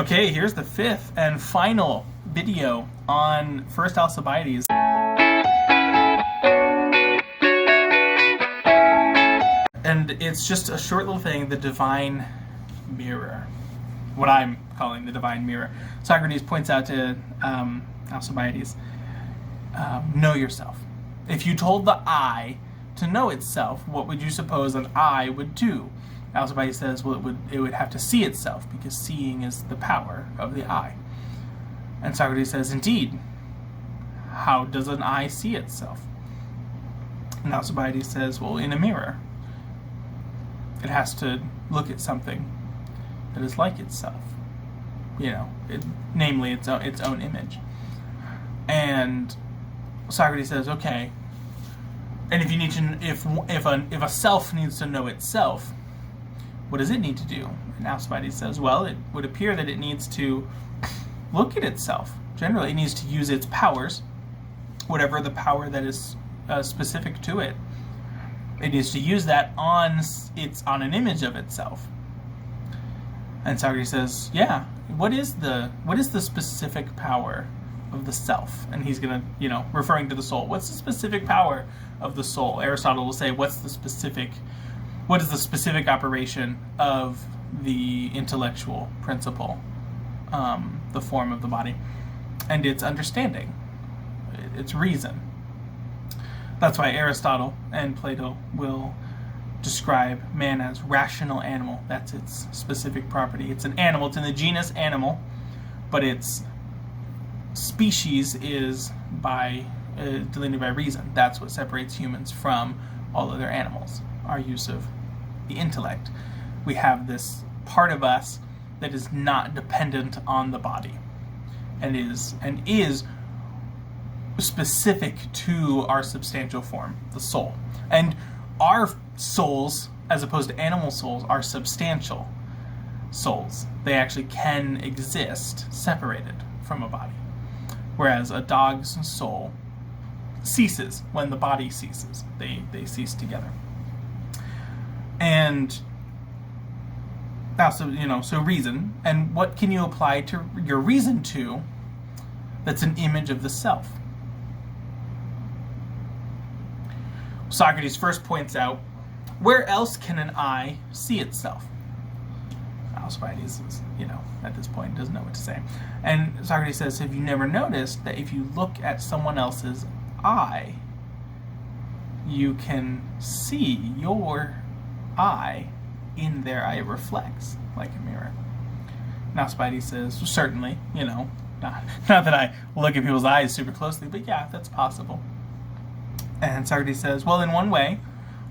Okay, here's the fifth and final video on first Alcibiades. And it's just a short little thing, the divine mirror. What I'm calling the divine mirror. Socrates points out to Alcibiades, know yourself. If you told the eye to know itself, what would you suppose an eye would do? Alcibiades says, well, it would have to see itself, because seeing is the power of the eye. And Socrates says, indeed, how does an eye see itself? And Alcibiades says, well, in a mirror. It has to look at something that is like itself, namely its own image. And Socrates says, okay, and if you need to, if a self needs to know itself, what does it need to do? And Alcibiades says, well, it would appear that it needs to look at itself. Generally, it needs to use its powers, whatever the power that is specific to it. It needs to use that on an image of itself. And Socrates says, yeah, what is the specific power of the self? And he's going to, referring to the soul. What's the specific power of the soul? Aristotle will say, what is the specific operation of the intellectual principle, the form of the body? And it's understanding. It's reason. That's why Aristotle and Plato will describe man as rational animal. That's its specific property. It's an animal. It's in the genus animal, but its species is delineated by reason. That's what separates humans from all other animals, our use of the intellect. We have this part of us that is not dependent on the body and is specific to our substantial form, the soul. And our souls, as opposed to animal souls, are substantial souls. They actually can exist separated from a body. Whereas a dog's soul ceases when the body ceases. They cease together. And also, so reason. And what can you apply to your reason to that's an image of the self? Socrates first points out, where else can an eye see itself? Alcibiades is, at this point doesn't know what to say. And Socrates says, have you never noticed that if you look at someone else's eye, you can see your eye in their eye? It reflects like a mirror. And Alcibiades says, well, certainly, not that I look at people's eyes super closely, but yeah, that's possible. And Socrates says, well, in one way,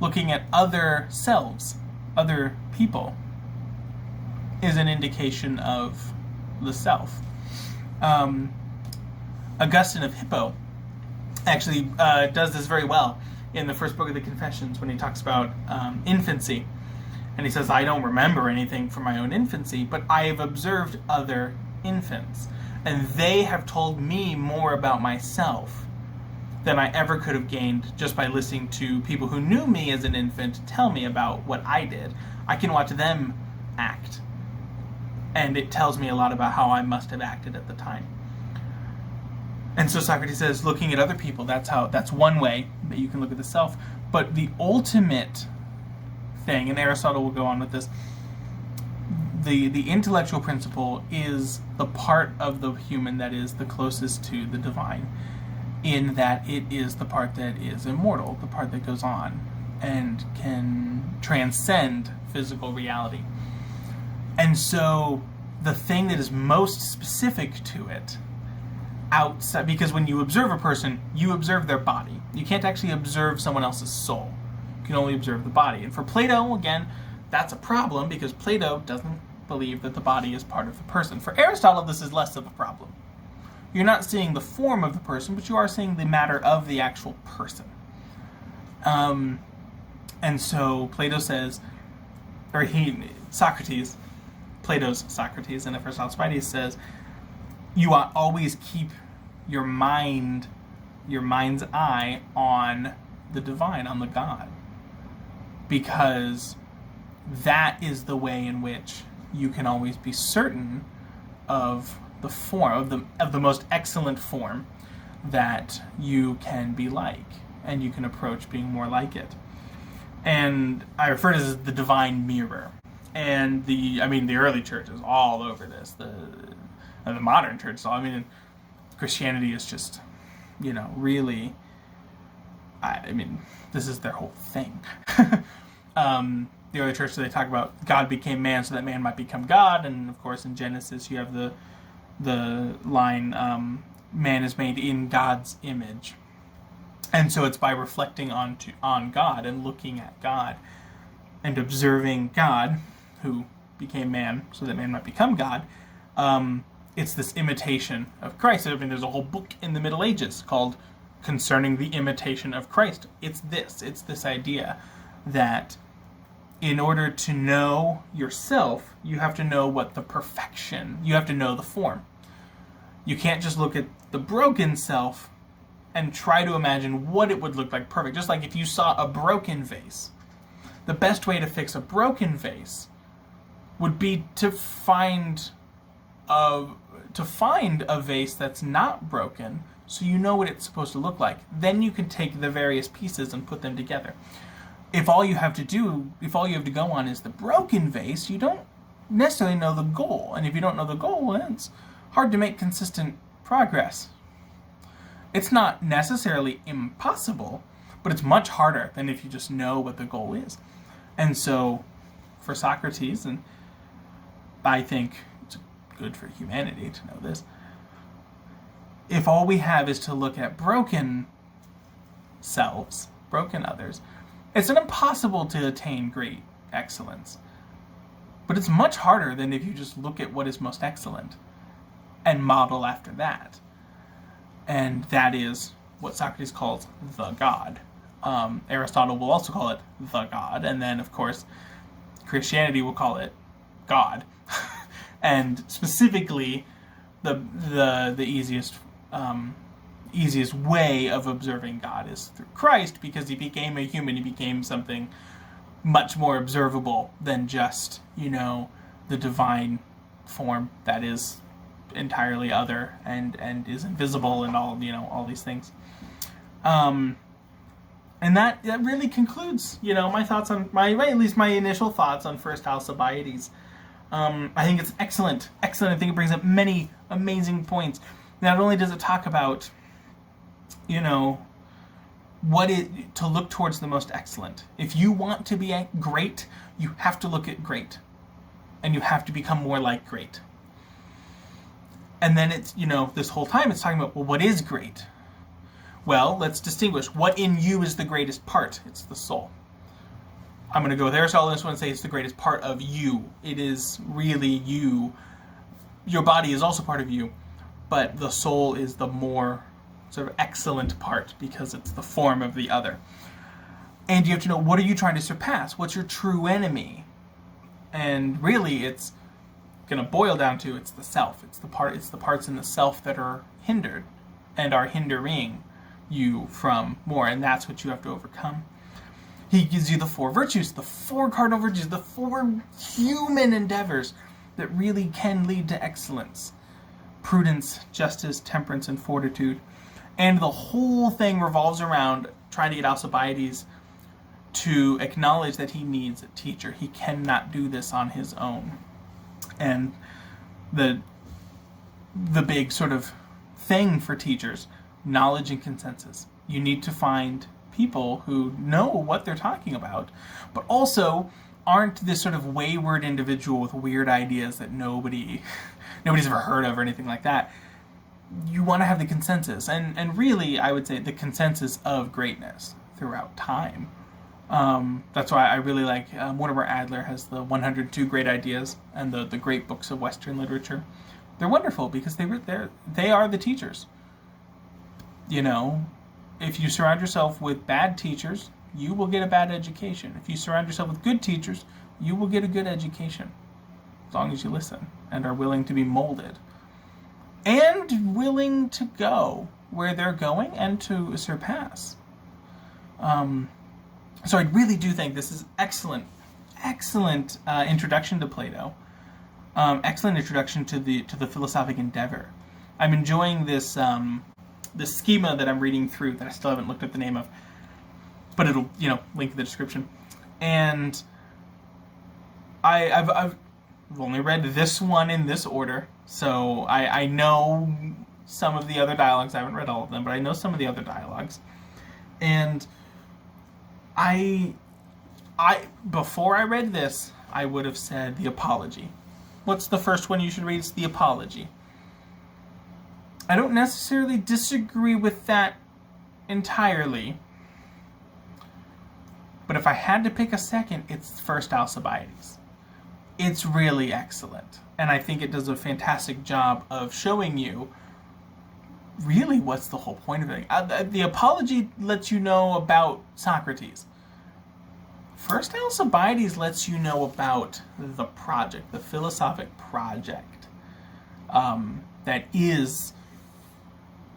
looking at other selves, other people, is an indication of the self. Augustine of Hippo actually does this very well in the first book of the Confessions when he talks about infancy. And he says, I don't remember anything from my own infancy, but I have observed other infants, and they have told me more about myself than I ever could have gained just by listening to people who knew me as an infant tell me about what I did. I can watch them act, and it tells me a lot about how I must have acted at the time. And so Socrates says, looking at other people, that's one way that you can look at the self. But the ultimate thing, and Aristotle will go on with this, the intellectual principle is the part of the human that is the closest to the divine, in that it is the part that is immortal, the part that goes on and can transcend physical reality. And so the thing that is most specific to it, outside, because when you observe a person, you observe their body. You can't actually observe someone else's soul. You can only observe the body. And for Plato, again, that's a problem, because Plato doesn't believe that the body is part of the person. For Aristotle, this is less of a problem. You're not seeing the form of the person, but you are seeing the matter of the actual person. And so Plato says, Plato's Socrates in the first Alcibiades says, you ought always keep your mind's eye on the divine, on the God, because that is the way in which you can always be certain of the form, of the most excellent form that you can be like, and you can approach being more like it. And I refer to this as the divine mirror. And the early church is all over this. The modern church, Christianity is just, really, this is their whole thing. The early church, they talk about God became man so that man might become God, and of course in Genesis you have the line, man is made in God's image. And so it's by reflecting on God and looking at God and observing God, who became man so that man might become God. It's this imitation of Christ. There's a whole book in the Middle Ages called Concerning the Imitation of Christ. It's this idea that in order to know yourself, you have to know what the perfection, you have to know the form. You can't just look at the broken self and try to imagine what it would look like perfect. Just like if you saw a broken vase, the best way to fix a broken vase would be to find a vase that's not broken, so you know what it's supposed to look like. Then you can take the various pieces and put them together. If all you have to go on is the broken vase, you don't necessarily know the goal. And if you don't know the goal, it's hard to make consistent progress. It's not necessarily impossible, but it's much harder than if you just know what the goal is. And so, for Socrates, and I think it's good for humanity to know this, if all we have is to look at broken selves, broken others, it's not impossible to attain great excellence. But it's much harder than if you just look at what is most excellent and model after that. And that is what Socrates calls the God. Aristotle will also call it the God. And then, of course, Christianity will call it God. And specifically, the easiest way of observing God is through Christ, because he became a human. He became something much more observable than just, the divine form that is entirely other and is invisible and all these things. And that really concludes, my thoughts on at least my initial thoughts on first Alcibiades. I think it's excellent. I think it brings up many amazing points. Not only does it talk about, to look towards the most excellent. If you want to be great, you have to look at great. And you have to become more like great. And then it's, this whole time it's talking about, well, what is great? Well, let's distinguish. What in you is the greatest part? It's the soul. I'm going to go with Aristotle on this one and say it's the greatest part of you. It is really you. Your body is also part of you, but the soul is the more sort of excellent part because it's the form of the other. And you have to know, what are you trying to surpass? What's your true enemy? And really, it's going to boil down to, it's the self. It's the parts in the self that are hindered and are hindering you from more, and that's what you have to overcome. He gives you the 4 virtues, the 4 cardinal virtues, the 4 human endeavors that really can lead to excellence. Prudence, justice, temperance, and fortitude. And the whole thing revolves around trying to get Alcibiades to acknowledge that he needs a teacher. He cannot do this on his own. And the big sort of thing for teachers, knowledge and consensus. You need to find people who know what they're talking about, but also aren't this sort of wayward individual with weird ideas that nobody's ever heard of or anything like that. You want to have the consensus, and really, I would say the consensus of greatness throughout time. That's why I really like Mortimer Adler has the 102 Great Ideas and the Great Books of Western Literature. They're wonderful because they are the teachers. If you surround yourself with bad teachers, you will get a bad education. If you surround yourself with good teachers, you will get a good education. As long as you listen and are willing to be molded. And willing to go where they're going and to surpass. So I really do think this is excellent introduction to Plato. excellent introduction to the philosophic endeavor. I'm enjoying this this schema that I'm reading through that I still haven't looked at the name of, but it'll link in the description. And I've only read this one in this order, so I know some of the other dialogues. I haven't read all of them, but I know some of the other dialogues. And I before I read this, I would have said the Apology. What's the first one you should read? It's the Apology. I don't necessarily disagree with that entirely, but if I had to pick a second, it's first Alcibiades. It's really excellent, and I think it does a fantastic job of showing you really what's the whole point of it. The Apology lets you know about Socrates. First Alcibiades lets you know about the project, the philosophic project, that is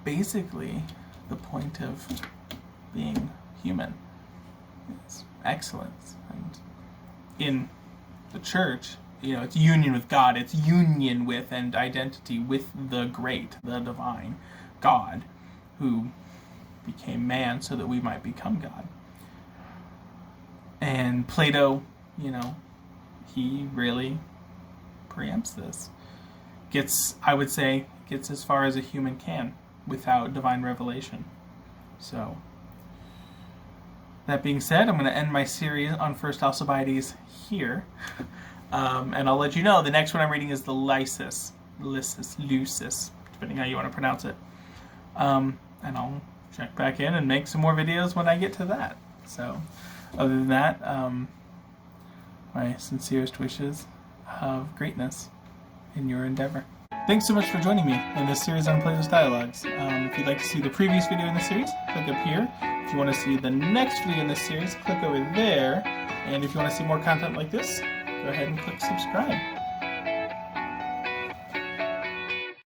basically the point of being human. It's excellence. And in the church, it's union with God. It's union with and identity with the great, the divine God, who became man so that we might become God. And Plato, he really preempts this. I would say, gets as far as a human can without divine revelation. So, that being said, I'm going to end my series on First Alcibiades here. And I'll let you know, the next one I'm reading is the Lysis, depending how you want to pronounce it. And I'll check back in and make some more videos when I get to that. So, other than that, my sincerest wishes of greatness in your endeavor. Thanks so much for joining me in this series on Plato's Dialogues. If you'd like to see the previous video in the series, click up here. If you want to see the next video in this series, click over there. And if you want to see more content like this, go ahead and click subscribe.